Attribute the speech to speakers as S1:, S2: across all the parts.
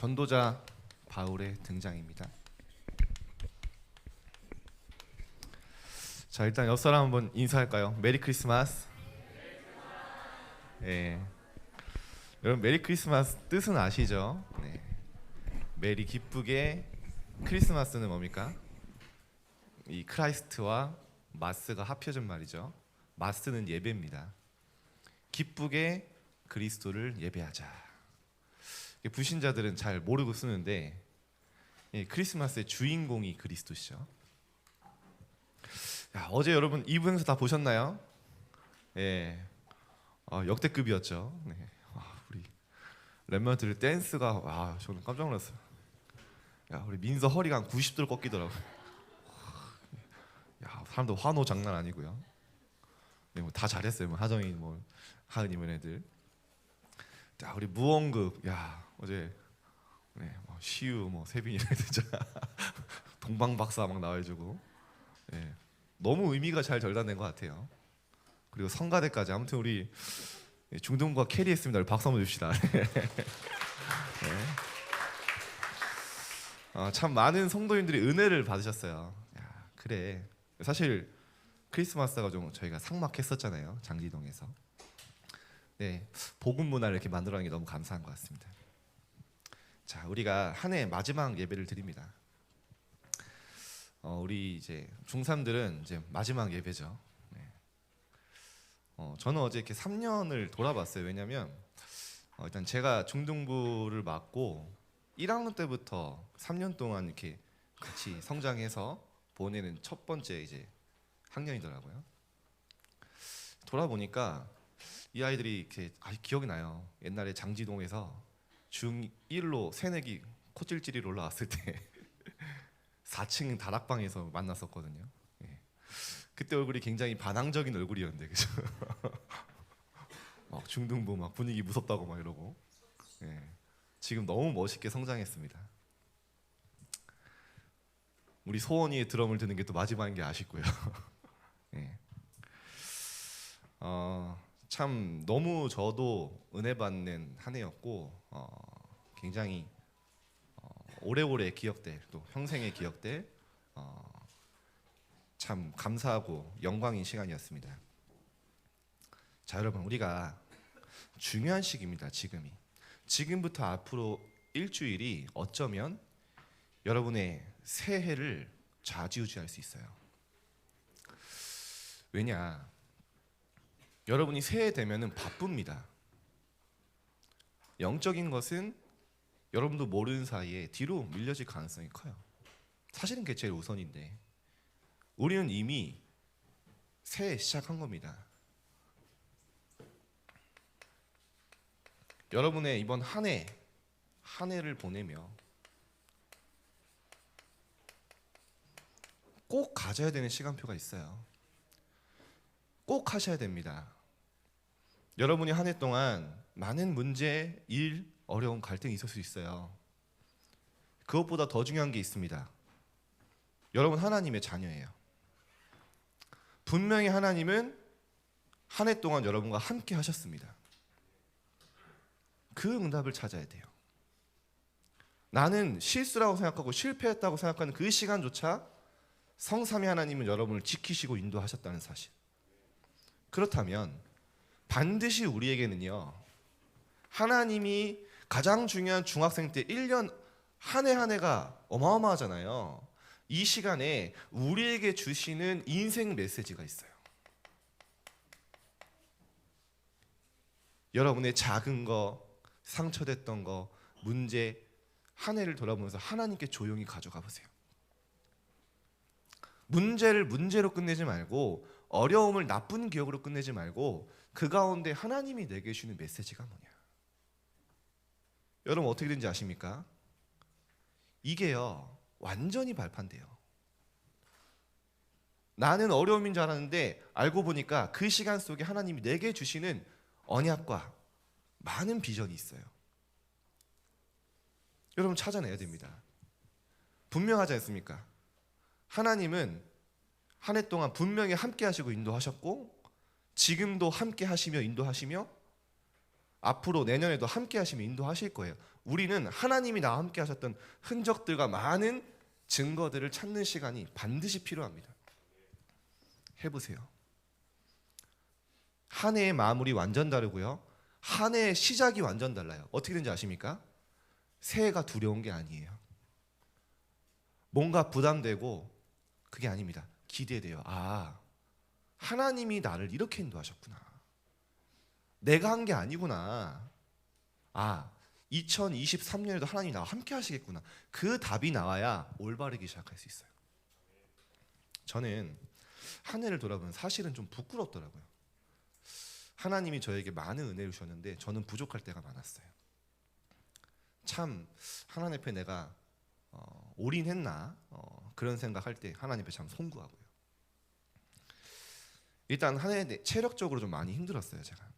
S1: 전도자 바울의 등장입니다. 자, 일단 옆 사람 한번 인사할까요? 메리 크리스마스. 예. 여러분 메리 크리스마스 뜻은 아시죠? 네. 메리 기쁘게, 크리스마스는 뭡니까? 이 크라이스트와 마스가 합쳐진 말이죠. 마스는 예배입니다. 기쁘게 그리스도를 예배하자. 불신자들은 잘 모르고 쓰는데 크리스마스의 주인공이 그리스도시죠. 야, 어제 여러분 2부 행사 다 보셨나요? 예, 역대급이었죠. 네. 우리 랩런트들 댄스가 저는 깜짝 놀랐어요. 야, 우리 민서 허리가 한 90도로 꺾이더라고요. 야, 사람들 환호 장난 아니고요. 네, 다 잘했어요. 하정이, 하은이면 애들. 자, 우리 무언급, 어제 시우, 세빈이 진짜 동방박사 막 나와주고, 너무 의미가 잘 절단된 것 같아요. 그리고 성가대까지. 아무튼 우리 중등부가 캐리했습니다. 우리 박수 한번 줍시다. 참 많은 성도님들이 은혜를 받으셨어요. 그래. 사실 크리스마스가 좀 저희가 삭막했었잖아요. 장지동에서. 네, 복음 문화를 이렇게 만들어낸 게 너무 감사한 것 같습니다. 자, 우리가 한 해 마지막 예배를 드립니다. 우리 이제 중3들은 이제 마지막 예배죠. 네. 저는 어제 이렇게 3년을 돌아봤어요. 왜냐하면 일단 제가 중등부를 맡고 1학년 때부터 3년 동안 이렇게 같이 성장해서 보내는 첫 번째 이제 학년이더라고요. 돌아보니까 이 아이들이 이렇게 기억이 나요. 옛날에 장지동에서 중1로 새내기 코찔찔이로 올라왔을 때 4층 다락방에서 만났었거든요. 그때 얼굴이 굉장히 반항적인 얼굴이었는데, 그죠? 막 중등부 막 분위기 무섭다고 막 이러고. 지금 너무 멋있게 성장했습니다. 우리 소원이의 드럼을 드는 게 또 마지막인 게 아쉽고요. 참 너무 저도 은혜 받는 한 해였고, 굉장히 오래오래 기억될, 또 평생의 기억될 참 감사하고 영광인 시간이었습니다. 자, 여러분, 우리가 중요한 시기입니다. 지금부터 앞으로 일주일이 어쩌면 여러분의 새해를 좌지우지할 수 있어요. 왜냐? 여러분이 새해 되면은 바쁩니다. 영적인 것은 여러분도 모르는 사이에 뒤로 밀려질 가능성이 커요. 사실은 그게 제일 우선인데 우리는 이미 새해 시작한 겁니다. 여러분의 이번 한 해를 보내며 꼭 가져야 되는 시간표가 있어요. 꼭 하셔야 됩니다. 여러분이 한 해 동안 많은 문제, 일, 어려움, 갈등이 있을 수 있어요. 그것보다 더 중요한 게 있습니다. 여러분 하나님의 자녀예요. 분명히 하나님은 한 해 동안 여러분과 함께 하셨습니다. 그 응답을 찾아야 돼요. 나는 실수라고 생각하고 실패했다고 생각하는 그 시간조차 성삼위 하나님은 여러분을 지키시고 인도하셨다는 사실. 그렇다면 반드시 우리에게는요, 하나님이 가장 중요한 중학생 때 1년 한 해 한 해가 어마어마하잖아요. 이 시간에 우리에게 주시는 인생 메시지가 있어요. 여러분의 작은 거, 상처됐던 거, 문제, 한 해를 돌아보면서 하나님께 조용히 가져가 보세요. 문제를 문제로 끝내지 말고, 어려움을 나쁜 기억으로 끝내지 말고, 그 가운데 하나님이 내게 주시는 메시지가 뭐냐? 여러분 어떻게 되는지 아십니까? 이게요, 완전히 발판돼요. 나는 어려움인 줄 알았는데 알고 보니까 그 시간 속에 하나님이 내게 주시는 언약과 많은 비전이 있어요. 여러분 찾아내야 됩니다. 분명하지 않습니까? 하나님은 한 해 동안 분명히 함께 하시고 인도하셨고, 지금도 함께 하시며 인도하시며, 앞으로 내년에도 함께 하시면 인도하실 거예요. 우리는 하나님이 나와 함께 하셨던 흔적들과 많은 증거들을 찾는 시간이 반드시 필요합니다. 해보세요. 한 해의 마무리 완전 다르고요. 한 해의 시작이 완전 달라요. 어떻게 되는지 아십니까? 새해가 두려운 게 아니에요. 뭔가 부담되고 그게 아닙니다. 기대돼요. 아, 하나님이 나를 이렇게 인도하셨구나. 내가 한 게 아니구나. 아, 2023년에도 하나님이 나와 함께 하시겠구나. 그 답이 나와야 올바르게 시작할 수 있어요. 저는 한 해를 돌아보면 사실은 좀 부끄럽더라고요. 하나님이 저에게 많은 은혜를 주셨는데 저는 부족할 때가 많았어요. 참 하나님 앞에 내가 올인했나 그런 생각할 때 하나님 앞에 참 송구하고요. 일단 한 해 체력적으로 좀 많이 힘들었어요. 제가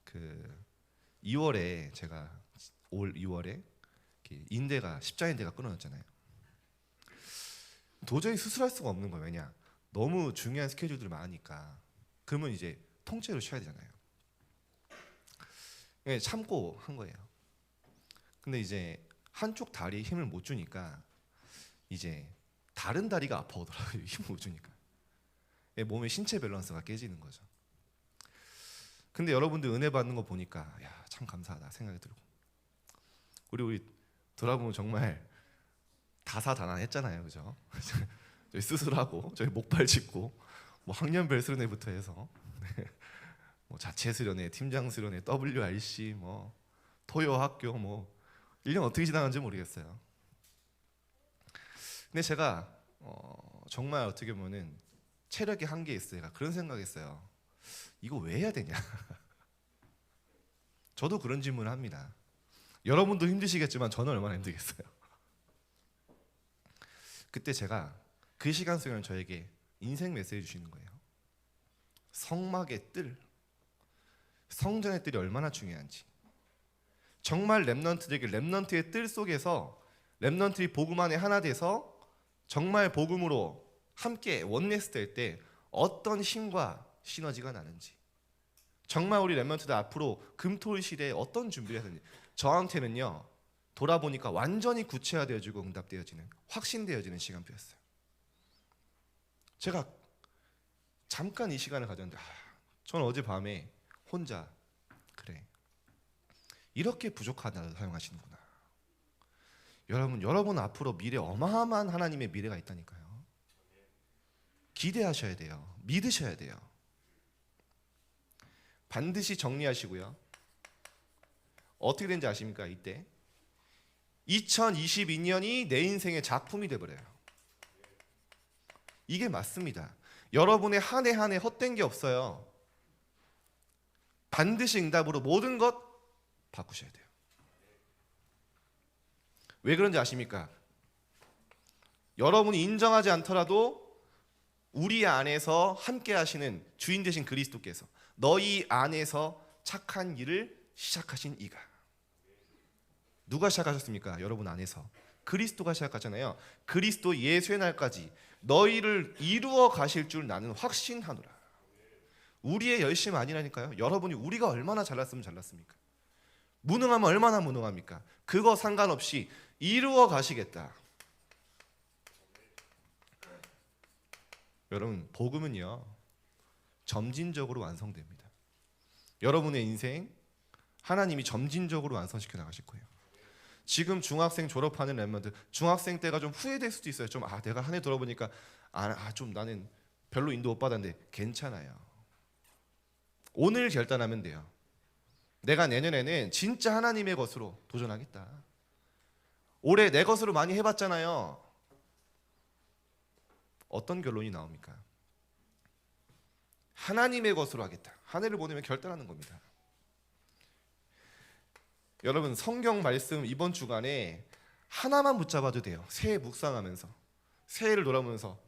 S1: 그 2월에 제가 올 2월에 인대가 십자인대가 끊어졌잖아요. 도저히 수술할 수가 없는 거예요. 왜냐? 너무 중요한 스케줄들이 많으니까. 그러면 이제 통째로 쉬어야 되잖아요. 참고 한 거예요. 근데 이제 한쪽 다리에 힘을 못 주니까 이제 다른 다리가 아파오더라고요. 힘을 못 주니까. 몸의 신체 밸런스가 깨지는 거죠. 근데 여러분들 은혜 받는 거 보니까 야, 참 감사하다 생각이 들고 우리 돌아보면 정말 다사다난했잖아요, 그죠? 저희 수술하고 저희 목발 짚고 뭐 학년별 수련회부터 해서 뭐 자체 수련회, 팀장 수련회, WRC, 뭐 토요 학교 뭐 1년 어떻게 지나간지 모르겠어요. 근데 제가 정말 어떻게 보면은 체력이 한계 있어요. 그런 생각했어요. 이거 왜 해야 되냐? 저도 그런 질문을 합니다. 여러분도 힘드시겠지만 저는 얼마나 힘들겠어요. 그때 제가 그 시간 속에는 저에게 인생 메시지 주시는 거예요. 성막의 뜰, 성전의 뜰이 얼마나 중요한지. 정말 렘넌트들에게 렘넌트의 뜰 속에서 렘넌트들이 복음 안에 하나 돼서 정말 복음으로 함께 원네스 될 때 어떤 힘과 시너지가 나는지, 정말 우리 렘넌트들 앞으로 금토일 시대에 어떤 준비를 해야 되는지. 저한테는요, 돌아보니까 완전히 구체화되어지고 응답되어지는, 확신되어지는 시간표였어요. 제가 잠깐 이 시간을 가졌는데 저는 어젯밤에 혼자 그래, 이렇게 부족한 나를 사용하시는구나. 여러분 앞으로 미래 어마어마한 하나님의 미래가 있다니까요. 기대하셔야 돼요. 믿으셔야 돼요. 반드시 정리하시고요. 어떻게 되는지 아십니까? 이때 2022년이 내 인생의 작품이 돼버려요. 이게 맞습니다. 여러분의 한 해 한 해 헛된 게 없어요. 반드시 응답으로 모든 것 바꾸셔야 돼요. 왜 그런지 아십니까? 여러분이 인정하지 않더라도 우리 안에서 함께 하시는 주인 되신 그리스도께서 너희 안에서 착한 일을 시작하신 이가. 누가 시작하셨습니까? 여러분 안에서 그리스도가 시작하잖아요. 그리스도 예수의 날까지 너희를 이루어 가실 줄 나는 확신하노라. 우리의 열심 아니라니까요. 여러분이 우리가 얼마나 잘났으면 잘났습니까? 무능하면 얼마나 무능합니까? 그거 상관없이 이루어 가시겠다. 여러분, 복음은요 점진적으로 완성됩니다. 여러분의 인생 하나님이 점진적으로 완성시켜 나가실 거예요. 지금 중학생 졸업하는 렘넌트, 중학생 때가 좀 후회될 수도 있어요. 좀 내가 한 해 돌아보니까 좀 나는 별로 인도 못 받았는데 괜찮아요. 오늘 결단하면 돼요. 내가 내년에는 진짜 하나님의 것으로 도전하겠다. 올해 내 것으로 많이 해봤잖아요. 어떤 결론이 나옵니까? 하나님의 것으로 하겠다. 한 해를 보내면 결단하는 겁니다. 여러분, 성경 말씀 이번 주간에 하나만 붙잡아도 돼요. 새해 묵상하면서, 새해를 돌아보면서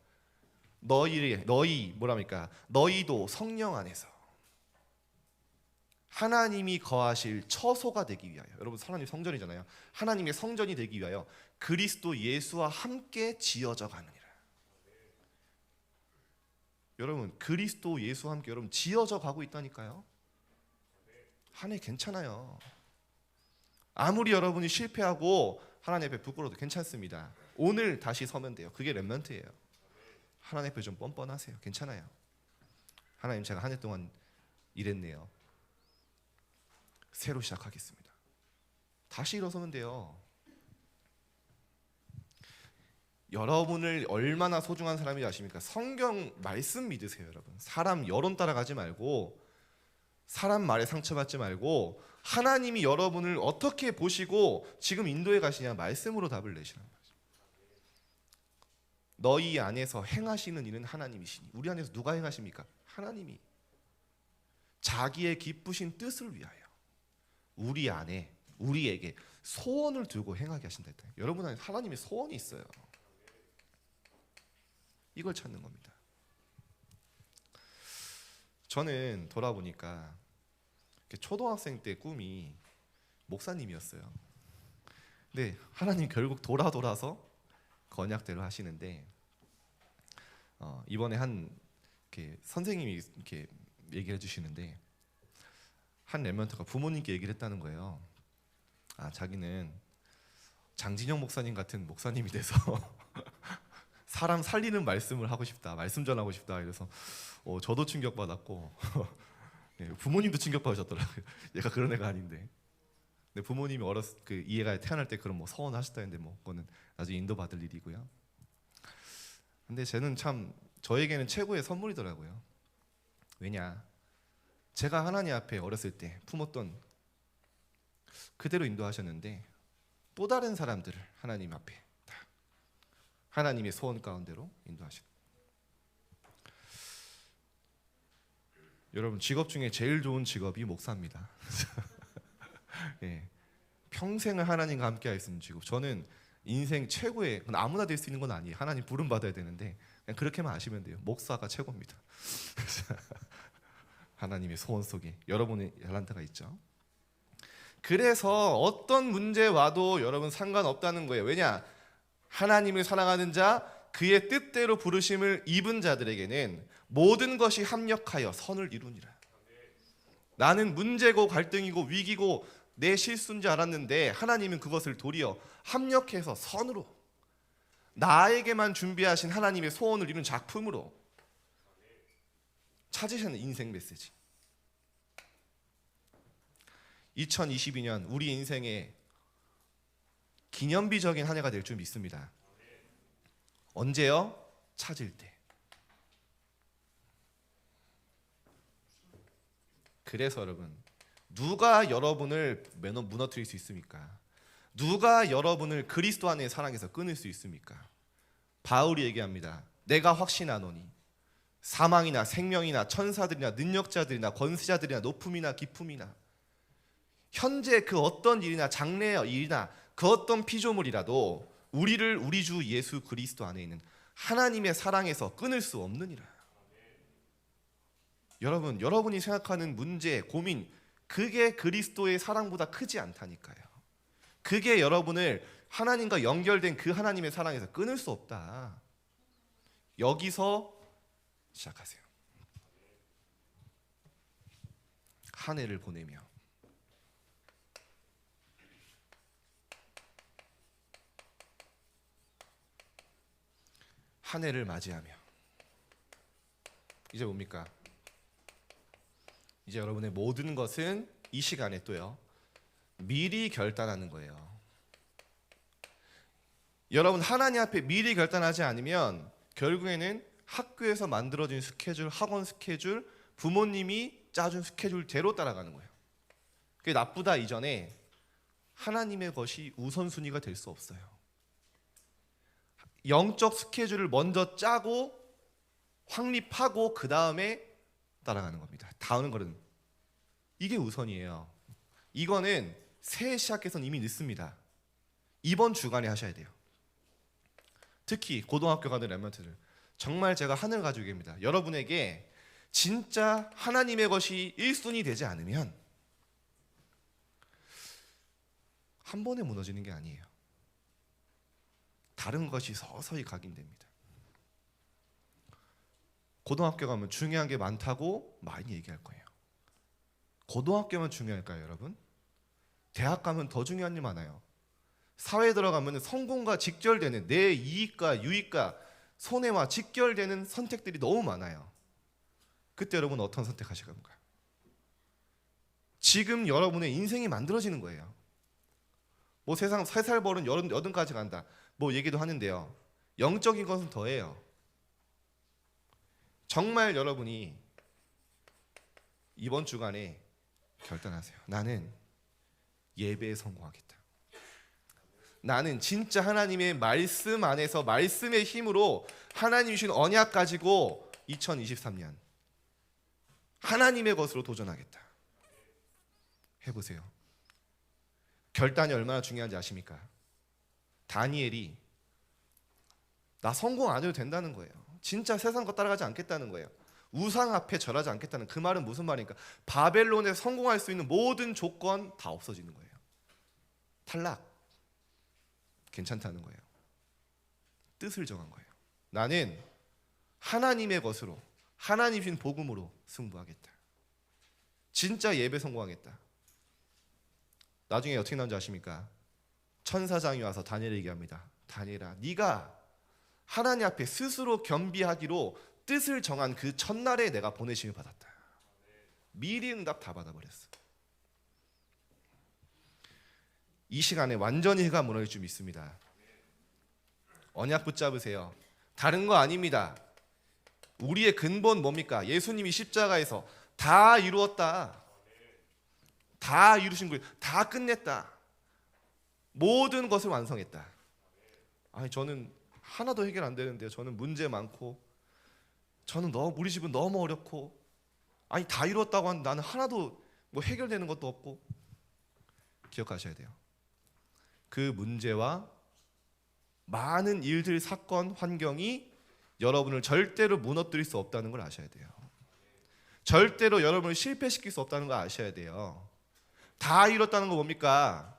S1: 너희도 성령 안에서 하나님이 거하실 처소가 되기 위하여, 여러분 하나님 성전이잖아요. 하나님의 성전이 되기 위하여 그리스도 예수와 함께 지어져 가느니라. 여러분, 그리스도 예수와 함께 여러분 지어져 가고 있다니까요. 한 해 괜찮아요. 아무리 여러분이 실패하고 하나님 앞에 부끄러워도 괜찮습니다. 오늘 다시 서면 돼요. 그게 렘넌트예요. 하나님 앞에 좀 뻔뻔하세요. 괜찮아요. 하나님, 제가 한 해 동안 일했네요. 새로 시작하겠습니다. 다시 일어서면 돼요. 여러분을 얼마나 소중한 사람인지 아십니까? 성경 말씀 믿으세요, 여러분. 사람 여론 따라가지 말고, 사람 말에 상처받지 말고, 하나님이 여러분을 어떻게 보시고 지금 인도에 가시냐, 말씀으로 답을 내시란 말이죠. 너희 안에서 행하시는 일은 하나님이시니. 우리 안에서 누가 행하십니까? 하나님이. 자기의 기쁘신 뜻을 위하여 우리 안에, 우리에게 소원을 두고 행하게 하신다. 여러분 안에 하나님의 소원이 있어요. 이걸 찾는 겁니다. 저는 돌아보니까 초등학생 때 꿈이 목사님이었어요. 근데 하나님 결국 돌아서 건약대로 하시는데, 이번에 한 선생님이 이렇게 얘기를 해주시는데, 한 렘넌트가 부모님께 얘기를 했다는 거예요. 자기는 장진영 목사님 같은 목사님이 돼서 사람 살리는 말씀을 하고 싶다, 말씀 전하고 싶다. 이래서 저도 충격받았고 부모님도 충격받으셨더라고요. 얘가 그런 애가 아닌데. 근데 부모님이 이 애가 태어날 때 그런 소원 하셨다 했는데 그거는 나중에 인도받을 일이고요. 근데 쟤는 참 저에게는 최고의 선물이더라고요. 왜냐, 제가 하나님 앞에 어렸을 때 품었던 그대로 인도하셨는데, 또 다른 사람들을 하나님 앞에 다 하나님의 소원 가운데로 인도하셨다. 여러분, 직업 중에 제일 좋은 직업이 목사입니다. 예, 평생을 하나님과 함께 할 수 있는 직업. 저는 인생 최고의, 아무나 될 수 있는 건 아니에요. 하나님 부름 받아야 되는데 그냥 그렇게만 아시면 돼요. 목사가 최고입니다. 하나님의 소원 속에 여러분의 탤런트가 있죠. 그래서 어떤 문제 와도 여러분 상관없다는 거예요. 왜냐? 하나님을 사랑하는 자, 그의 뜻대로 부르심을 입은 자들에게는 모든 것이 합력하여 선을 이루니라. 나는 문제고 갈등이고 위기고 내 실수인 줄 알았는데 하나님은 그것을 도리어 합력해서 선으로, 나에게만 준비하신 하나님의 소원을 이룬 작품으로 찾으시는 인생 메시지. 2022년 우리 인생의 기념비적인 한 해가 될 줄 믿습니다. 언제요? 찾을 때. 그래서 여러분, 누가 여러분을 무너뜨릴 수 있습니까? 누가 여러분을 그리스도 안의 사랑에서 끊을 수 있습니까? 바울이 얘기합니다. 내가 확신하노니 사망이나 생명이나 천사들이나 능력자들이나 권세자들이나 높음이나 깊음이나 현재 그 어떤 일이나 장래의 일이나 그 어떤 피조물이라도 우리를 우리 주 예수 그리스도 안에 있는 하나님의 사랑에서 끊을 수 없느니라. 여러분, 여러분이 생각하는 문제, 고민, 그게 그리스도의 사랑보다 크지 않다니까요. 그게 여러분을 하나님과 연결된 그 하나님의 사랑에서 끊을 수 없다. 여기서 시작하세요. 한 해를 보내며 한 해를 맞이하며 이제 뭡니까? 이제 여러분의 모든 것은 이 시간에 또요, 미리 결단하는 거예요. 여러분, 하나님 앞에 미리 결단하지 않으면 결국에는 학교에서 만들어진 스케줄, 학원 스케줄, 부모님이 짜준 스케줄대로 따라가는 거예요. 그게 나쁘다 이전에 하나님의 것이 우선순위가 될 수 없어요. 영적 스케줄을 먼저 짜고 확립하고 그 다음에 따라가는 겁니다. 다음 거는 이게 우선이에요. 이거는 새해 시작해서는 이미 늦습니다. 이번 주간에 하셔야 돼요. 특히 고등학교 가는 렘넌트들, 정말 제가 하늘 가지고 계십니다. 여러분에게 진짜 하나님의 것이 1순위 되지 않으면 한 번에 무너지는 게 아니에요. 다른 것이 서서히 각인됩니다. 고등학교 가면 중요한 게 많다고 많이 얘기할 거예요. 고등학교만 중요할까요, 여러분? 대학 가면 더 중요한 일 많아요. 사회에 들어가면 성공과 직결되는 내 이익과 유익과 손해와 직결되는 선택들이 너무 많아요. 그때 여러분 어떤 선택하실 건가요? 지금 여러분의 인생이 만들어지는 거예요. 뭐 세상 살살 벌은 여든까지 간다. 뭐 얘기도 하는데요. 영적인 것은 더해요. 정말 여러분이 이번 주간에 결단하세요. 나는 예배에 성공하겠다. 나는 진짜 하나님의 말씀 안에서 말씀의 힘으로 하나님 주신 언약 가지고 2023년 하나님의 것으로 도전하겠다. 해보세요. 결단이 얼마나 중요한지 아십니까? 다니엘이 나 성공 안 해도 된다는 거예요. 진짜 세상 거 따라가지 않겠다는 거예요. 우상 앞에 절하지 않겠다는 그 말은 무슨 말입니까? 바벨론에 성공할 수 있는 모든 조건 다 없어지는 거예요. 탈락. 괜찮다는 거예요. 뜻을 정한 거예요. 나는 하나님의 것으로 하나님 주신 복음으로 승부하겠다. 진짜 예배 성공하겠다. 나중에 어떻게 나온지 아십니까? 천사장이 와서 다니엘에게 얘기합니다. 다니엘아, 네가 하나님 앞에 스스로 겸비하기로 뜻을 정한 그 첫날에 내가 보내심을 받았다. 미리 응답 다 받아버렸어. 이 시간에 완전히 해가 무너질 줄 믿습니다. 언약 붙잡으세요. 다른 거 아닙니다. 우리의 근본 뭡니까? 예수님이 십자가에서 다 이루었다. 다 이루신 거예요. 다 끝냈다. 모든 것을 완성했다. 아니 저는 하나도 해결 안 되는데요. 저는 문제 많고 저는 우리 집은 너무 어렵고 아니 다 이루었다고 하는데 나는 하나도 뭐 해결되는 것도 없고. 기억하셔야 돼요. 그 문제와 많은 일들, 사건, 환경이 여러분을 절대로 무너뜨릴 수 없다는 걸 아셔야 돼요. 절대로 여러분을 실패시킬 수 없다는 걸 아셔야 돼요. 다 이뤘다는 거 뭡니까?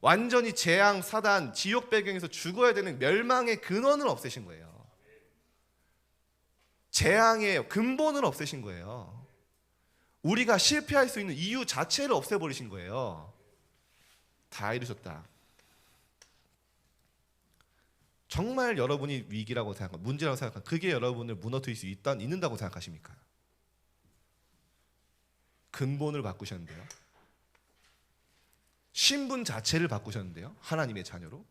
S1: 완전히 재앙, 사단, 지옥 배경에서 죽어야 되는 멸망의 근원을 없애신 거예요. 재앙의 근본을 없애신 거예요. 우리가 실패할 수 있는 이유 자체를 없애버리신 거예요. 다 이루셨다. 정말 여러분이 위기라고 생각하고 문제라고 생각하면 그게 여러분을 무너뜨릴 수 있는다고 생각하십니까? 근본을 바꾸셨는데요. 신분 자체를 바꾸셨는데요. 하나님의 자녀로.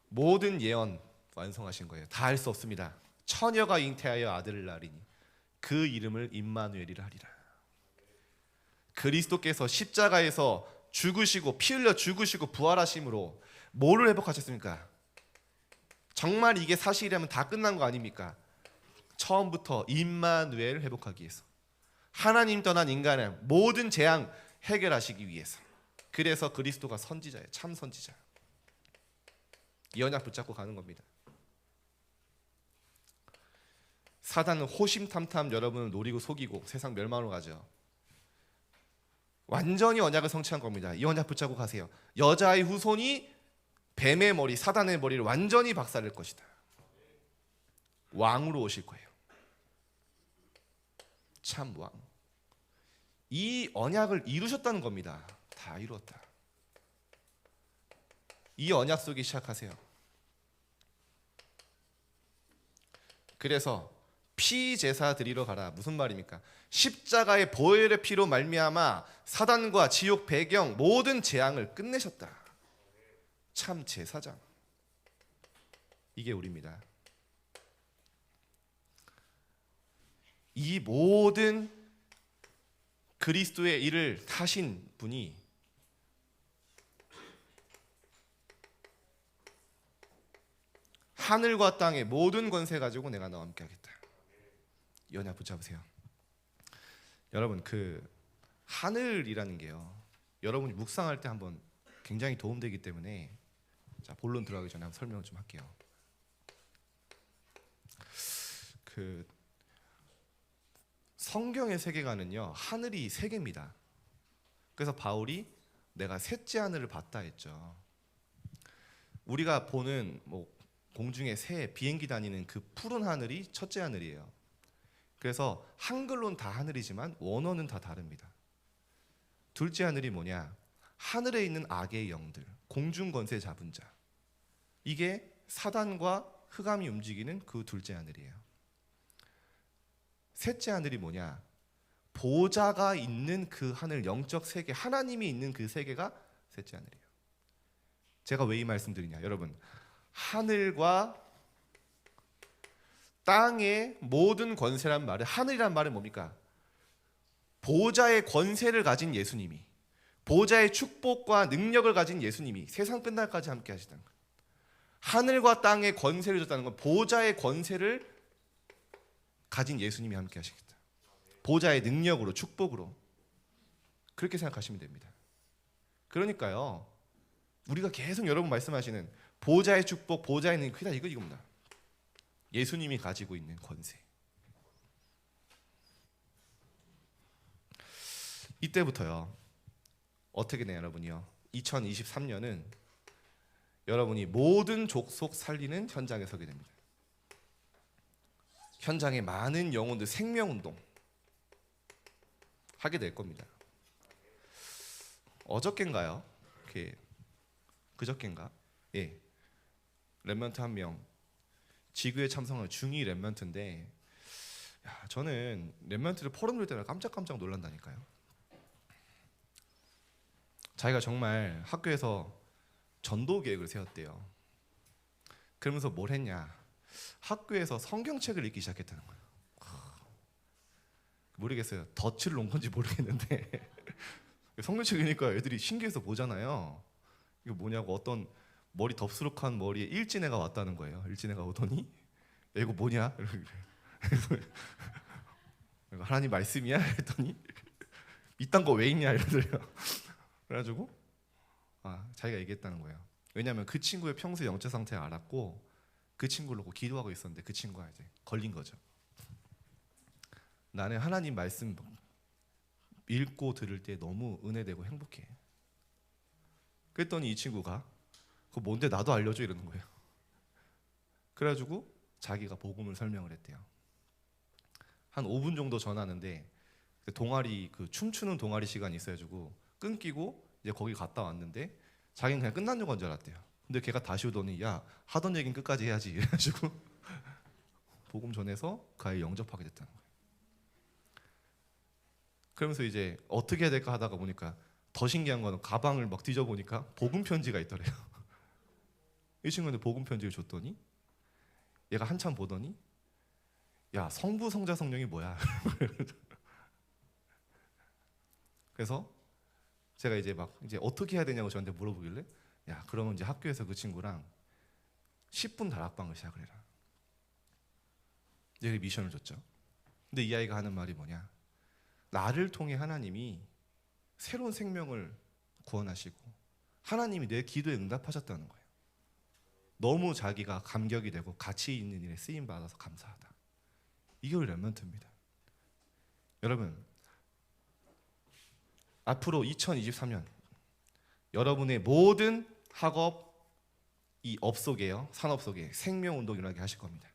S1: 모든 예언 완성하신 거예요. 다 할 수 없습니다. 처녀가 잉태하여 아들을 낳으리니 그 이름을 임마누엘이라 하리라. 그리스도께서 십자가에서 죽으시고 피 흘려 죽으시고 부활하심으로 뭐를 회복하셨습니까? 정말 이게 사실이라면 다 끝난 거 아닙니까? 처음부터 임마누엘 회복하기 위해서 하나님 떠난 인간의 모든 재앙 해결하시기 위해서. 그래서 그리스도가 선지자예요. 참 선지자. 이 언약 붙잡고 가는 겁니다. 사단은 호심탐탐 여러분을 노리고 속이고 세상 멸망으로 가죠. 완전히 언약을 성취한 겁니다. 이 언약 붙잡고 가세요. 여자의 후손이 뱀의 머리, 사단의 머리를 완전히 박살낼 것이다. 왕으로 오실 거예요. 참 왕. 이 언약을 이루셨다는 겁니다. 다 이루었다. 이 언약 속에 시작하세요. 그래서 피 제사 드리러 가라. 무슨 말입니까? 십자가의 보혈의 피로 말미암아 사단과 지옥 배경 모든 재앙을 끝내셨다. 참 제사장. 이게 우리입니다. 이 모든 그리스도의 일을 타신 분이 하늘과 땅의 모든 권세 가지고 내가 너와 함께 하겠다. 이 언약 붙잡으세요. 여러분 그 하늘이라는 게요. 여러분이 묵상할 때 한번 굉장히 도움되기 때문에 자 본론 들어가기 전에 한번 설명을 좀 할게요. 그 성경의 세계관은요 하늘이 세 개입니다. 그래서 바울이 내가 셋째 하늘을 봤다 했죠. 우리가 보는 뭐 공중에 새 비행기 다니는 그 푸른 하늘이 첫째 하늘이에요. 그래서 한글로는 다 하늘이지만 원어는 다 다릅니다. 둘째 하늘이 뭐냐? 하늘에 있는 악의 영들, 공중 권세 잡은 자. 이게 사단과 흑암이 움직이는 그 둘째 하늘이에요. 셋째 하늘이 뭐냐? 보좌가 있는 그 하늘, 영적 세계, 하나님이 있는 그 세계가 셋째 하늘이에요. 제가 왜 이 말씀 드리냐? 여러분, 하늘과 땅의 모든 권세란 말은, 하늘이란 말은 뭡니까? 보좌의 권세를 가진 예수님이, 보좌의 축복과 능력을 가진 예수님이 세상 끝날까지 함께 하시다는 거예요. 하늘과 땅의 권세를 줬다는 건 보좌의 권세를 가진 예수님이 함께 하시겠다. 보좌의 능력으로, 축복으로. 그렇게 생각하시면 됩니다. 그러니까요, 우리가 계속 여러분 말씀하시는 보좌의 축복, 보좌의 능력, 그게 다 이겁니다. 예수님이 가지고 있는 권세. 이때부터요, 어떻게 되냐 여러분이요, 2023년은 여러분이 모든 족속 살리는 현장에 서게 됩니다. 현장에 많은 영혼들 생명운동 하게 될 겁니다. 어저께인가요? 그저께인가? 예, 렘넌트 한 명 지구에 참석한 중2 렘넌트인데, 저는 렘넌트를 포럼 들 때마다 깜짝깜짝 놀란다니까요. 자기가 정말 학교에서 전도 계획을 세웠대요. 그러면서 뭘 했냐? 학교에서 성경책을 읽기 시작했다는 거예요. 모르겠어요. 덫을 놓은 건지 모르겠는데 성경책 읽으니까 애들이 신기해서 보잖아요. 이거 뭐냐고, 어떤 머리 덥수룩한 머리에 일진애가 왔다는 거예요. 일진애가 오더니 야, 이거 뭐냐? 하나님 말씀이야? 했더니 이딴 거 왜 있냐 이러더래요. 그래가지고 자기가 얘기했다는 거예요. 왜냐하면 그 친구의 평소 영적 상태를 알았고 그 친구를 놓고 기도하고 있었는데 그 친구가 이제 걸린 거죠. 나는 하나님 말씀 읽고 들을 때 너무 은혜되고 행복해. 그랬더니 이 친구가 그거 뭔데 나도 알려줘 이러는 거예요. 그래가지고 자기가 복음을 설명을 했대요. 한 5분 정도 전하는데 동아리, 그 춤추는 동아리 시간이 있어가지고 끊기고 이제 거기 갔다 왔는데 자기는 그냥 끝난 건 줄 알았대요. 근데 걔가 다시 오더니 야, 하던 얘기는 끝까지 해야지 이래가지고 복음 전해서 그 아이 영접하게 됐다는 거예요. 그러면서 이제 어떻게 해야 될까 하다가 보니까 더 신기한 거는 가방을 막 뒤져보니까 복음 편지가 있더래요. 이 친구한테 복음 편지를 줬더니 얘가 한참 보더니 야, 성부, 성자, 성령이 뭐야? 그래서 제가 이제 어떻게 해야 되냐고 저한테 물어보길래, 야, 그러면 이제 학교에서 그 친구랑 10분 다락방을 시작을 해라. 이렇게 미션을 줬죠. 근데 이 아이가 하는 말이 뭐냐? 나를 통해 하나님이 새로운 생명을 구원하시고 하나님이 내 기도에 응답하셨다는 거예요. 너무 자기가 감격이 되고 가치 있는 일에 쓰임 받아서 감사하다. 이게 우리 렘넌트입니다. 여러분, 앞으로 2023년 여러분의 모든 학업, 이 업 속에요, 산업 속에 생명운동 일어나게 하실 겁니다.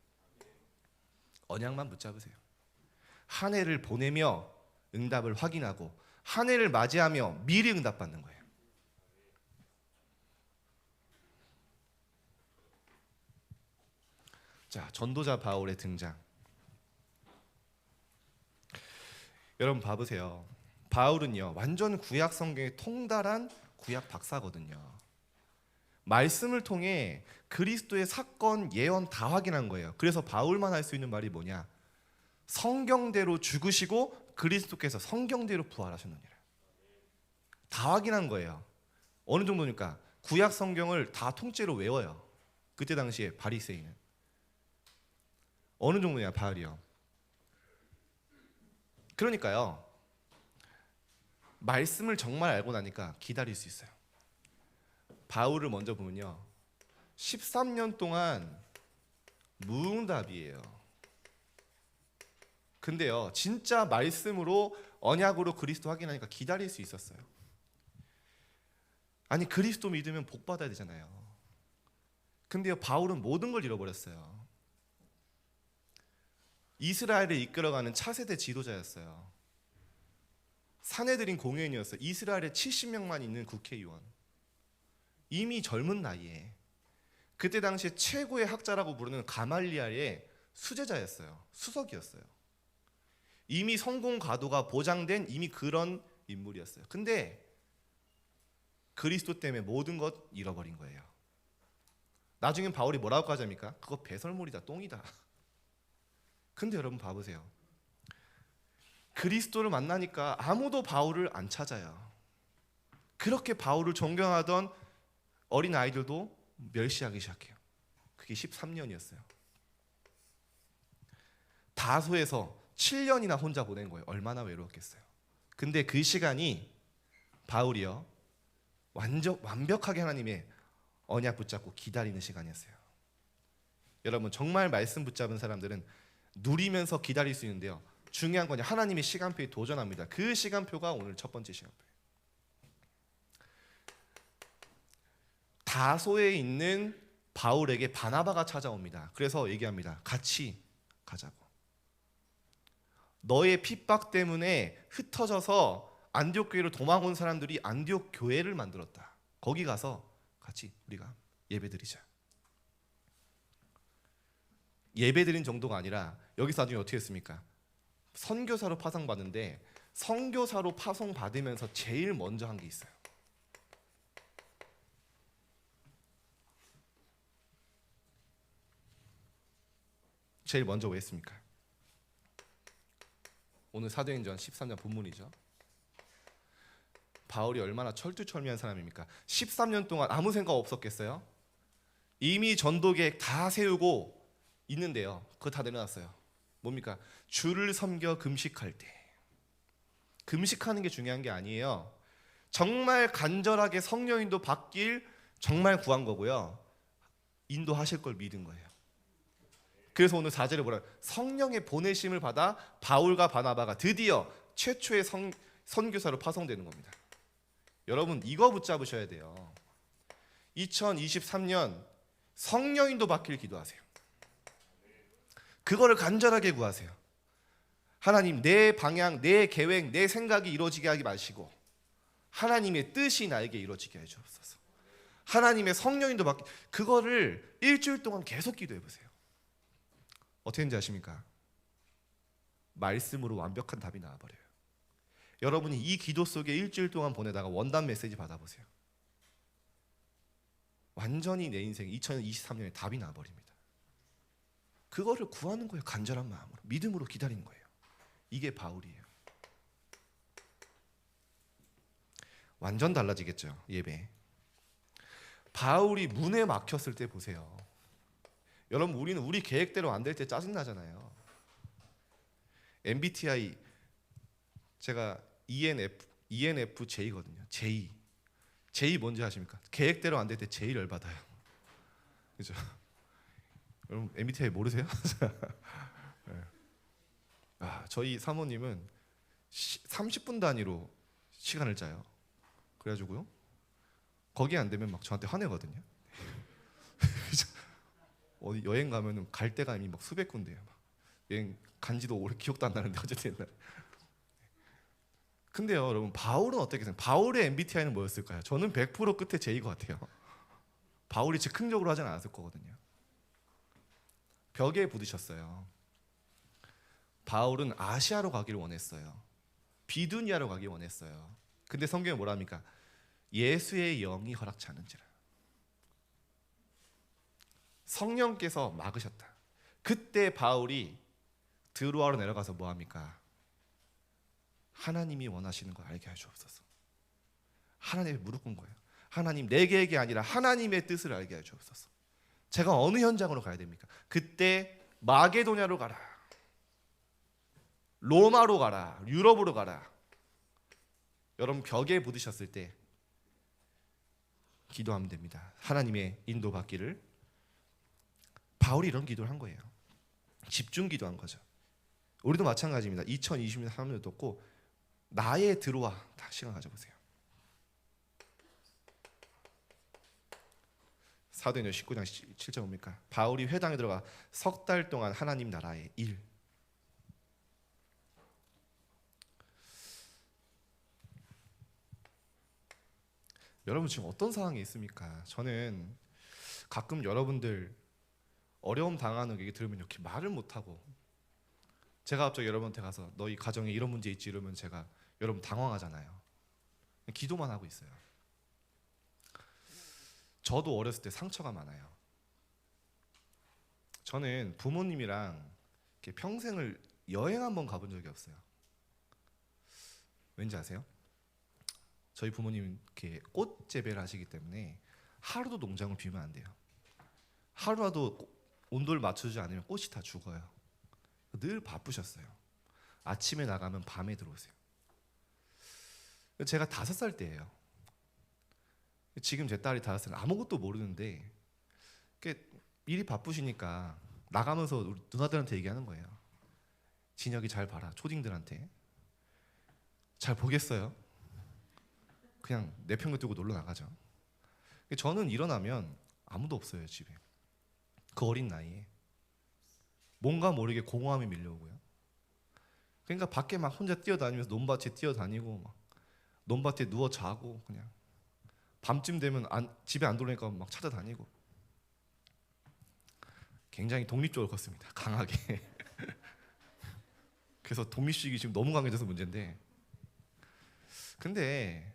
S1: 언약만 붙잡으세요. 한 해를 보내며 응답을 확인하고 한 해를 맞이하며 미리 응답받는 거예요. 자, 전도자 바울의 등장. 여러분 봐보세요. 바울은요, 완전 구약 성경에 통달한 구약 박사거든요. 말씀을 통해 그리스도의 사건, 예언 다 확인한 거예요. 그래서 바울만 할 수 있는 말이 뭐냐? 성경대로 죽으시고 그리스도께서 성경대로 부활하셨느니라. 다 확인한 거예요. 어느 정도니까 구약 성경을 다 통째로 외워요. 그때 당시에 바리새인은 어느 정도냐, 바울이요. 그러니까요, 말씀을 정말 알고 나니까 기다릴 수 있어요. 바울을 먼저 보면요, 13년 동안 무응답이에요. 근데요, 진짜 말씀으로, 언약으로 그리스도 확인하니까 기다릴 수 있었어요. 아니, 그리스도 믿으면 복 받아야 되잖아요. 근데요, 바울은 모든 걸 잃어버렸어요. 이스라엘을 이끌어가는 차세대 지도자였어요. 사내들인 공회인이었어요. 이스라엘에 70명만 있는 국회의원. 이미 젊은 나이에 그때 당시에 최고의 학자라고 부르는 가말리알의 수제자였어요. 수석이었어요. 이미 성공 가도가 보장된 이미 그런 인물이었어요. 근데 그리스도 때문에 모든 것 잃어버린 거예요. 나중엔 바울이 뭐라고 하자니까? 그거 배설물이다, 똥이다. 근데 여러분 봐보세요. 그리스도를 만나니까 아무도 바울을 안 찾아요. 그렇게 바울을 존경하던 어린 아이들도 멸시하기 시작해요. 그게 13년이었어요. 다소에서 7년이나 혼자 보낸 거예요. 얼마나 외로웠겠어요. 근데 그 시간이 바울이요, 완벽하게 하나님의 언약 붙잡고 기다리는 시간이었어요. 여러분, 정말 말씀 붙잡은 사람들은 누리면서 기다릴 수 있는데요, 중요한 건 하나님의 시간표에 도전합니다. 그 시간표가 오늘 첫 번째 시간표예요. 다소에 있는 바울에게 바나바가 찾아옵니다. 그래서 얘기합니다. 같이 가자고. 너의 핍박 때문에 흩어져서 안디옥 교회로 도망온 사람들이 안디옥 교회를 만들었다. 거기 가서 같이 우리가 예배드리자. 예배드린 정도가 아니라 여기서 나중에 어떻게 했습니까? 선교사로 파송받는데, 선교사로 파송받으면서 제일 먼저 한 게 있어요. 제일 먼저 왜 했습니까? 오늘 사도행전 13장 본문이죠. 바울이 얼마나 철두철미한 사람입니까? 13년 동안 아무 생각 없었겠어요? 이미 전도계획 다 세우고 있는데요, 그거 다 내려놨어요. 뭡니까? 주를 섬겨 금식할 때. 금식하는 게 중요한 게 아니에요. 정말 간절하게 성령 인도 받길 정말 구한 거고요, 인도하실 걸 믿은 거예요. 그래서 오늘 4절에 뭐라, 성령의 보내심을 받아 바울과 바나바가 드디어 최초의 선교사로 파송되는 겁니다. 여러분, 이거 붙잡으셔야 돼요. 2023년 성령 인도 받길 기도하세요. 그거를 간절하게 구하세요. 하나님, 내 방향, 내 계획, 내 생각이 이루어지게 하지 마시고 하나님의 뜻이 나에게 이루어지게 해주옵소서. 하나님의 성령 인도 받기, 그거를 일주일 동안 계속 기도해 보세요. 어떻게 되는지 아십니까? 말씀으로 완벽한 답이 나와버려요. 여러분이 이 기도 속에 일주일 동안 보내다가 원단 메시지 받아보세요. 완전히 내 인생 2023년에 답이 나와버립니다. 그거를 구하는 거예요. 간절한 마음으로, 믿음으로 기다리는 거예요. 이게 바울이에요. 완전 달라지겠죠, 예배. 바울이 문에 막혔을 때 보세요. 여러분, 우리는 우리 계획대로 안 될 때 짜증나잖아요. MBTI 제가 ENFJ거든요. J 뭔지 아십니까? 계획대로 안 될 때 제일 열받아요. 그죠? 여러분, MBTI 모르세요? 네. 저희 사모님은 30분 단위로 시간을 짜요. 그래가지고요, 거기 안 되면 막 저한테 화내거든요. 어디 여행 가면은 갈 데가 이미 막 수백 군데예요. 막 여행 간지도 오래 기억도 안 나는데 어쨌든 옛날에. 근데요, 여러분, 바울은 어떻게 생각해요? 바울의 MBTI는 뭐였을까요? 저는 100% 끝에 J인 것 같아요. 바울이 즉흥적으로 하진 않았을 거거든요. 벽에 부딪혔어요. 바울은 아시아로 가기를 원했어요. 비두니아로 가기를 원했어요. 근데 성경에 뭐라 합니까? 예수의 영이 허락치 않은지라. 성령께서 막으셨다. 그때 바울이 드로아로 내려가서 뭐 합니까? 하나님이 원하시는 걸 알게 하시옵소서. 하나님에 무릎 꿇은 거예요. 하나님, 내 계획이 아니라 하나님의 뜻을 알게 하시옵소서. 제가 어느 현장으로 가야 됩니까? 그때 마게도냐로 가라, 로마로 가라, 유럽으로 가라. 여러분, 벽에 부딪혔을 때 기도하면 됩니다. 하나님의 인도 받기를. 바울이 이런 기도를 한 거예요. 집중 기도한 거죠. 우리도 마찬가지입니다. 2020년 3년도 떴고, 나의 들어와, 다 시간 가져보세요. 사도행전 19장 7절 뭡니까? 바울이 회당에 들어가 석 달 동안 하나님 나라의 일. 여러분 지금 어떤 상황에 있습니까? 저는 가끔 여러분들 어려움 당하는 얘기 들으면 이렇게 말을 못하고, 제가 갑자기 여러분한테 가서 너희 가정에 이런 문제 있지 이러면 제가 여러분 당황하잖아요. 기도만 하고 있어요. 저도 어렸을 때 상처가 많아요. 저는 부모님이랑 이렇게 평생을 여행 한번 가본 적이 없어요. 왠지 아세요? 저희 부모님 이렇게 꽃 재배를 하시기 때문에 하루도 농장을 비우면 안 돼요. 하루라도 온도를 맞추지 않으면 꽃이 다 죽어요. 늘 바쁘셨어요. 아침에 나가면 밤에 들어오세요. 제가 5살 때예요. 지금 제 딸이 5살, 아무것도 모르는데 일이 바쁘시니까 나가면서 우리 누나들한테 얘기하는 거예요. 진혁이 잘 봐라, 초딩들한테. 잘 보겠어요? 그냥 내팽개 뜨고 놀러 나가죠. 저는 일어나면 아무도 없어요, 집에. 그 어린 나이에 뭔가 모르게 공허함이 밀려오고요. 그러니까 밖에 막 혼자 뛰어다니면서 논밭에 뛰어다니고 막 논밭에 누워 자고, 그냥 밤쯤 되면 집에 안 들어오니까 막 찾아다니고, 굉장히 독립적으로 컸습니다. 강하게. 그래서 독립식이 지금 너무 강해져서 문제인데, 근데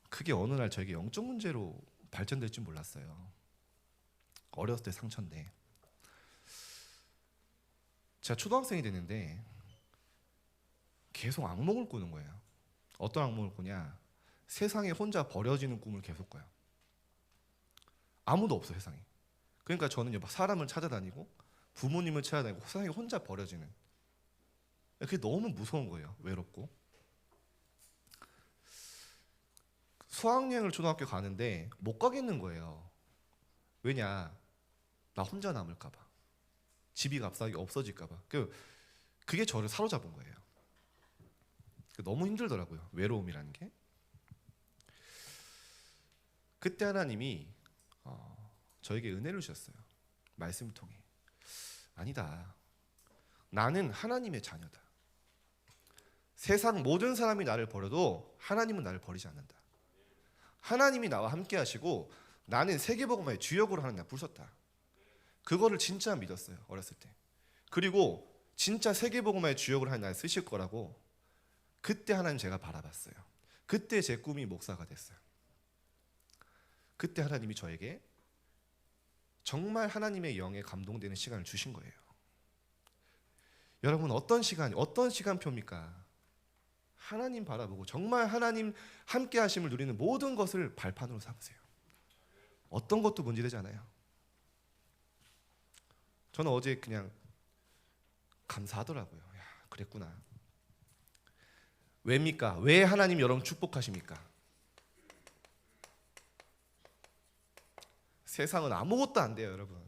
S1: 그게 어느 날 저에게 영적 문제로 발전될 줄 몰랐어요. 어렸을 때 상처인데. 제가 초등학생이 됐는데 계속 악몽을 꾸는 거예요. 어떤 악몽을 꾸냐? 세상에 혼자 버려지는 꿈을 계속 꿔요. 아무도 없어, 세상에. 그러니까 저는 막 사람을 찾아다니고 부모님을 찾아다니고 세상에 혼자 버려지는, 그게 너무 무서운 거예요. 외롭고. 수학여행을 초등학교 가는데 못 가겠는 거예요. 왜냐? 나 혼자 남을까 봐. 집이 갑자기 없어질까 봐. 그게 저를 사로잡은 거예요. 너무 힘들더라고요, 외로움이라는 게. 그때 하나님이 저에게 은혜를 주셨어요. 말씀을 통해. 아니다, 나는 하나님의 자녀다. 세상 모든 사람이 나를 버려도 하나님은 나를 버리지 않는다. 하나님이 나와 함께 하시고 나는 세계복음화의 주역으로 하는 날 부르셨다. 그거를 진짜 믿었어요, 어렸을 때. 그리고 진짜 세계복음화의 주역으로 하는 날 쓰실 거라고 그때 하나님 제가 바라봤어요. 그때 제 꿈이 목사가 됐어요. 그때 하나님이 저에게 정말 하나님의 영에 감동되는 시간을 주신 거예요. 여러분 어떤 시간표입니까? 하나님 바라보고 정말 하나님 함께 하심을 누리는 모든 것을 발판으로 삼으세요. 어떤 것도 문제되지 않아요. 저는 어제 그냥 감사하더라고요. 야, 그랬구나. 왜입니까? 왜 하나님 여러분 축복하십니까? 세상은 아무것도 안 돼요, 여러분.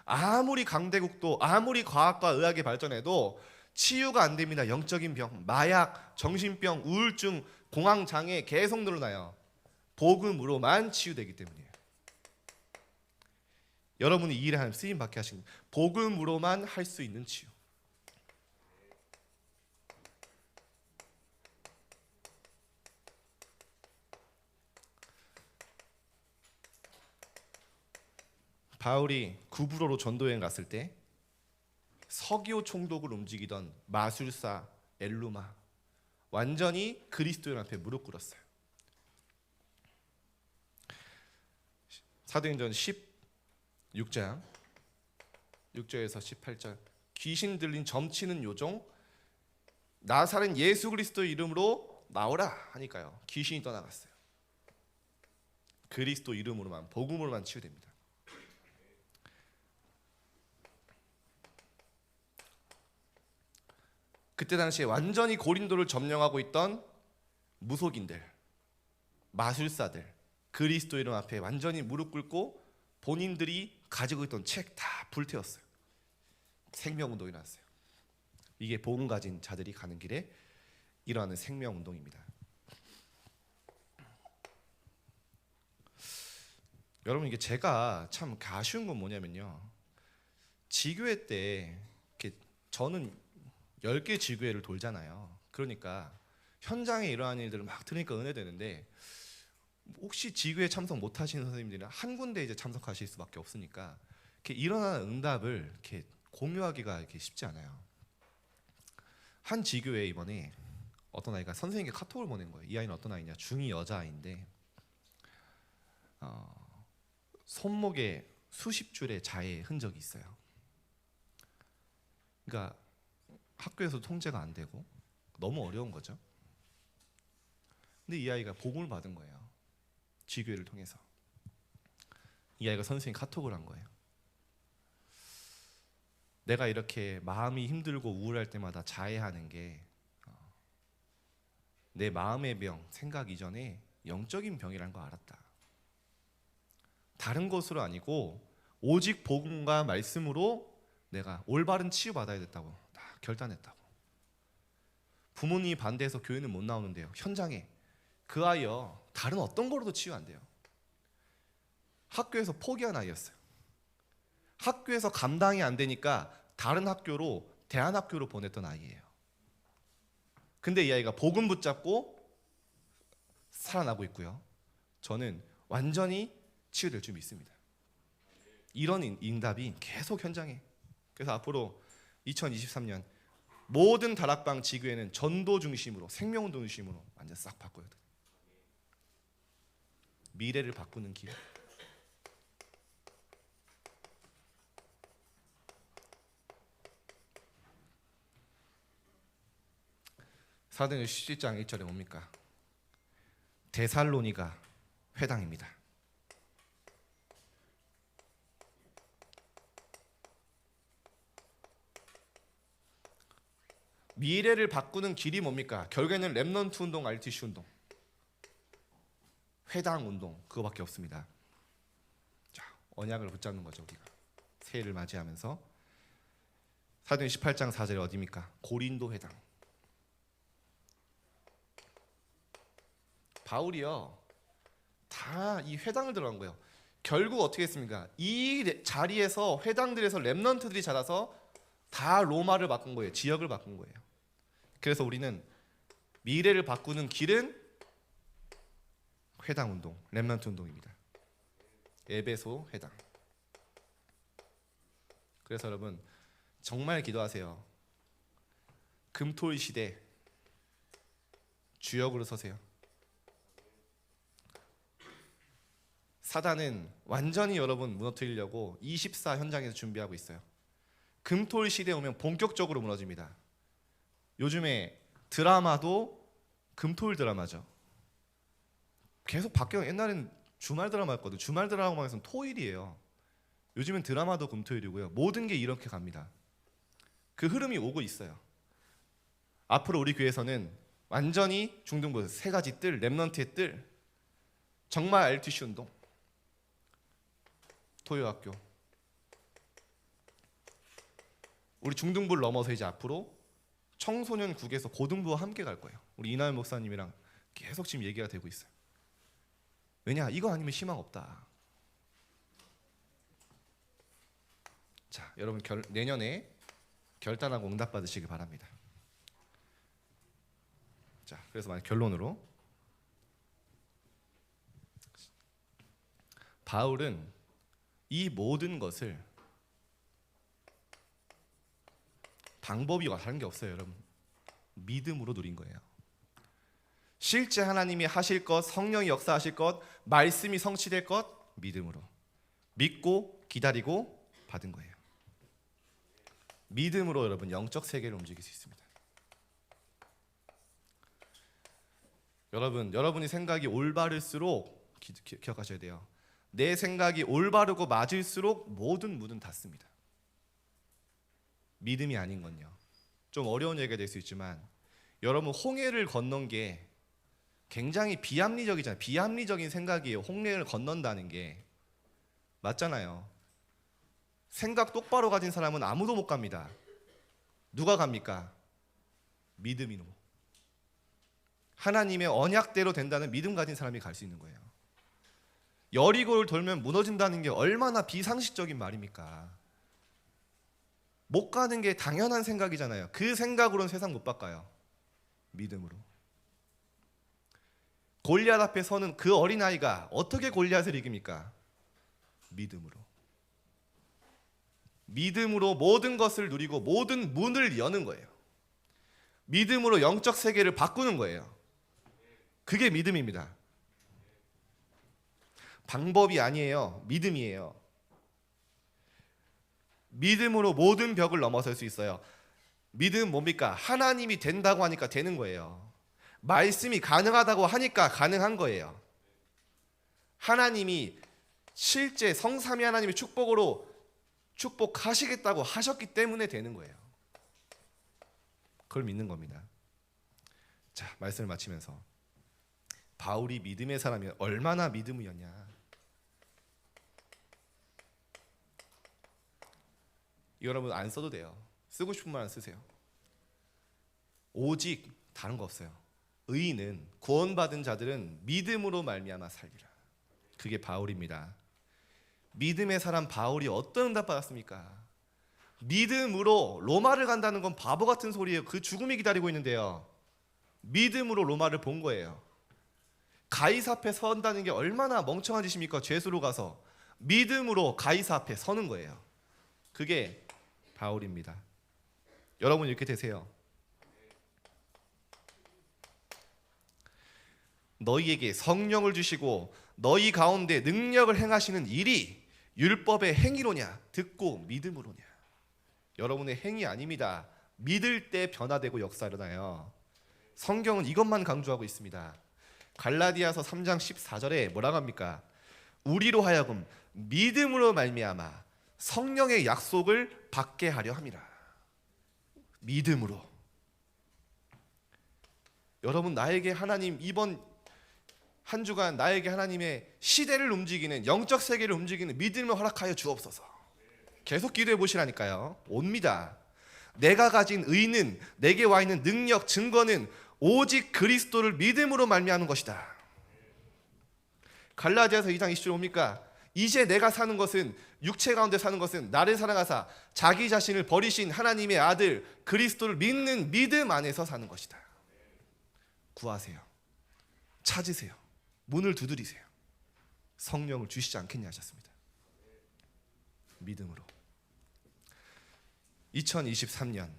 S1: 아무리 강대국도 아무리 과학과 의학이 발전해도 치유가 안 됩니다. 영적인 병, 마약, 정신병, 우울증, 공황장애 계속 늘어나요. 복음으로만 치유되기 때문이에요. 여러분이 이 일에 하나님 쓰임 받게 하신 복음으로만 할 수 있는 치유. 바울이 구브로로 전도여행 갔을 때 서기오 총독을 움직이던 마술사 엘루마, 완전히 그리스도인 앞에 무릎 꿇었어요. 사도행전 16장 6절에서 18절, 귀신 들린 점치는 요종 나사렛 예수 그리스도의 이름으로 나오라 하니까요, 귀신이 떠나갔어요. 그리스도 이름으로만, 복음으로만 치유됩니다. 그때 당시에 완전히 고린도를 점령하고 있던 무속인들, 마술사들, 그리스도 이름 앞에 완전히 무릎 꿇고 본인들이 가지고 있던 책 다 불태웠어요. 생명운동이 났어요. 이게 복음 가진 자들이 가는 길에 일어나는 생명운동입니다. 여러분 이게 제가 참 아쉬운 건 뭐냐면요. 지교회 때 이렇게 저는 10개 지교회를 돌잖아요. 그러니까 현장에 이러한 일들을 막 들으니까 은혜되는데 혹시 지교회 참석 못 하시는 선생님들은 한 군데 이제 참석하실 수밖에 없으니까 이렇게 일어나는 응답을 이렇게 공유하기가 이렇게 쉽지 않아요. 한 지교회에 이번에 어떤 아이가 선생님께 카톡을 보낸 거예요. 이 아이는 어떤 아이냐? 중2 여자아이인데 손목에 수십 줄의 자의 흔적이 있어요. 그러니까 학교에서 통제가 안 되고 너무 어려운 거죠. 근데 이 아이가 복음을 받은 거예요. 지교회를 통해서. 이 아이가 선생님 카톡을 한 거예요. 내가 이렇게 마음이 힘들고 우울할 때마다 자해하는 게 내 마음의 병, 생각 이전에 영적인 병이라는 거 알았다. 다른 것으로 아니고 오직 복음과 말씀으로 내가 올바른 치유받아야 됐다고 다 결단했다고. 부모님이 반대해서 교회는 못 나오는데요. 현장에 그 아이요 다른 어떤 거로도 치유 안 돼요. 학교에서 포기한 아이였어요. 학교에서 감당이 안 되니까 다른 학교로 대안학교로 보냈던 아이예요. 근데 이 아이가 복음 붙잡고 살아나고 있고요. 저는 완전히 치유될 줄 믿습니다. 이런 응답이 계속 현장에. 그래서 앞으로 2023년 모든 다락방 지교회는 전도 중심으로 생명운동 중심으로 완전 싹 바꿔야 돼요. 미래를 바꾸는 길. 사도행전 17장 1절에 뭡니까? 데살로니가 회당입니다. 미래를 바꾸는 길이 뭡니까? 결국에는 렘넌트 운동, RTC 운동, 회당 운동, 그거밖에 없습니다. 자, 언약을 붙잡는 거죠. 우리가 새해를 맞이하면서. 사도행전 18장 4절에 어디입니까? 고린도 회당. 바울이요 다 이 회당을 들어간 거예요. 결국 어떻게 했습니까? 이 자리에서 회당들에서 렘넌트들이 자라서 다 로마를 바꾼 거예요. 지역을 바꾼 거예요. 그래서 우리는 미래를 바꾸는 길은 회당 운동, 렘넌트 운동입니다. 에베소 회당. 그래서 여러분 정말 기도하세요. 금토일 시대 주역으로 서세요. 사단은 완전히 여러분 무너뜨리려고 24 현장에서 준비하고 있어요. 금토일 시대에 오면 본격적으로 무너집니다. 요즘에 드라마도 금토일 드라마죠. 계속 바뀌어. 옛날엔 주말 드라마였거든요. 주말 드라마에서는 토일이에요. 요즘은 드라마도 금토일이고요. 모든 게 이렇게 갑니다. 그 흐름이 오고 있어요. 앞으로 우리 교회에서는 완전히 중등부 세 가지 뜰, 렘넌트의 뜰, 정말 RTC 운동, 토요학교. 우리 중등부를 넘어서 이제 앞으로 청소년 국에서 고등부와 함께 갈 거예요. 우리 이나연 목사님이랑 계속 지금 얘기가 되고 있어요. 왜냐? 이거 아니면 희망 없다. 자, 여러분 내년에 결단하고 응답 받으시길 바랍니다. 자, 그래서 만약 결론으로 바울은 이 모든 것을 방법이 다른 게 없어요, 여러분. 믿음으로 누린 거예요. 실제 하나님이 하실 것, 성령이 역사하실 것, 말씀이 성취될 것 믿음으로 믿고 기다리고 받은 거예요. 믿음으로 여러분 영적 세계를 움직일 수 있습니다. 여러분이 생각이 올바를수록 기억하셔야 돼요. 내 생각이 올바르고 맞을수록 모든 문은 닫습니다. 믿음이 아닌 건요. 좀 어려운 얘기가 될 수 있지만 여러분 홍해를 건넌 게 굉장히 비합리적이잖아요. 비합리적인 생각이에요. 홍해를 건넌다는 게. 맞잖아요. 생각 똑바로 가진 사람은 아무도 못 갑니다. 누가 갑니까? 믿음이노. 하나님의 언약대로 된다는 믿음 가진 사람이 갈 수 있는 거예요. 여리고를 돌면 무너진다는 게 얼마나 비상식적인 말입니까? 못 가는 게 당연한 생각이잖아요. 그 생각으로는 세상 못 바꿔요. 믿음으로. 골리앗 앞에 서는 그 어린아이가 어떻게 골리앗을 이깁니까? 믿음으로. 믿음으로 모든 것을 누리고 모든 문을 여는 거예요. 믿음으로 영적 세계를 바꾸는 거예요. 그게 믿음입니다. 방법이 아니에요. 믿음이에요. 믿음으로 모든 벽을 넘어설 수 있어요. 믿음은 뭡니까? 하나님이 된다고 하니까 되는 거예요. 말씀이 가능하다고 하니까 가능한 거예요. 하나님이 실제 성삼위 하나님의 축복으로 축복하시겠다고 하셨기 때문에 되는 거예요. 그걸 믿는 겁니다. 자, 말씀을 마치면서 바울이 믿음의 사람이 얼마나 믿음이었냐. 여러분 안 써도 돼요. 쓰고 싶은 말만 쓰세요. 오직 다른 거 없어요. 의인은 구원받은 자들은 믿음으로 말미암아 살리라. 그게 바울입니다. 믿음의 사람 바울이 어떤 응답 받았습니까? 믿음으로 로마를 간다는 건 바보 같은 소리예요. 그 죽음이 기다리고 있는데요. 믿음으로 로마를 본 거예요. 가이사 앞에 선다는 게 얼마나 멍청한 짓입니까? 죄수로 가서 믿음으로 가이사 앞에 서는 거예요. 그게 바울입니다. 여러분 이렇게 되세요. 너희에게 성령을 주시고 너희 가운데 능력을 행하시는 일이 율법의 행위로냐 듣고 믿음으로냐. 여러분의 행위 아닙니다. 믿을 때 변화되고 역사 일어나요. 성경은 이것만 강조하고 있습니다. 갈라디아서 3장 14절에 뭐라고 합니까? 우리로 하여금 믿음으로 말미암아 성령의 약속을 받게 하려 함이라. 믿음으로. 여러분 나에게 하나님 이번 한 주간 나에게 하나님의 시대를 움직이는 영적 세계를 움직이는 믿음을 허락하여 주옵소서. 계속 기도해 보시라니까요. 옵니다. 내가 가진 의는 내게 와 있는 능력 증거는 오직 그리스도를 믿음으로 말미암는 것이다. 갈라디아서 2장 20절 옵니까? 이제 내가 사는 것은 육체 가운데 사는 것은 나를 사랑하사 자기 자신을 버리신 하나님의 아들 그리스도를 믿는 믿음 안에서 사는 것이다. 구하세요. 찾으세요. 문을 두드리세요. 성령을 주시지 않겠냐 하셨습니다. 믿음으로. 2023년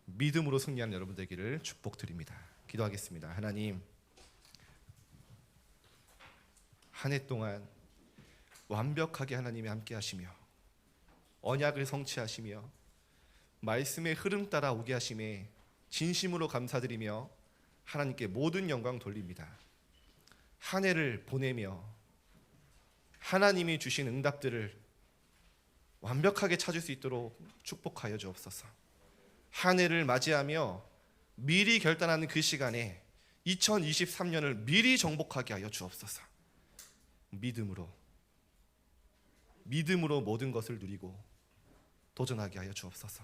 S1: 믿음으로 승리하는 여러분 되기를 축복드립니다. 기도하겠습니다. 하나님, 한 해 동안 완벽하게 하나님이 함께 하시며 언약을 성취하시며 말씀의 흐름 따라 오게 하심에 진심으로 감사드리며 하나님께 모든 영광 돌립니다. 한 해를 보내며 하나님이 주신 응답들을 완벽하게 찾을 수 있도록 축복하여 주옵소서. 한 해를 맞이하며 미리 결단하는 그 시간에 2023년을 미리 정복하게 하여 주옵소서. 믿음으로 모든 것을 누리고 도전하게 하여 주옵소서.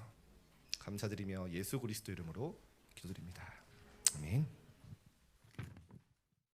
S1: 감사드리며 예수 그리스도 이름으로 기도드립니다. 아멘.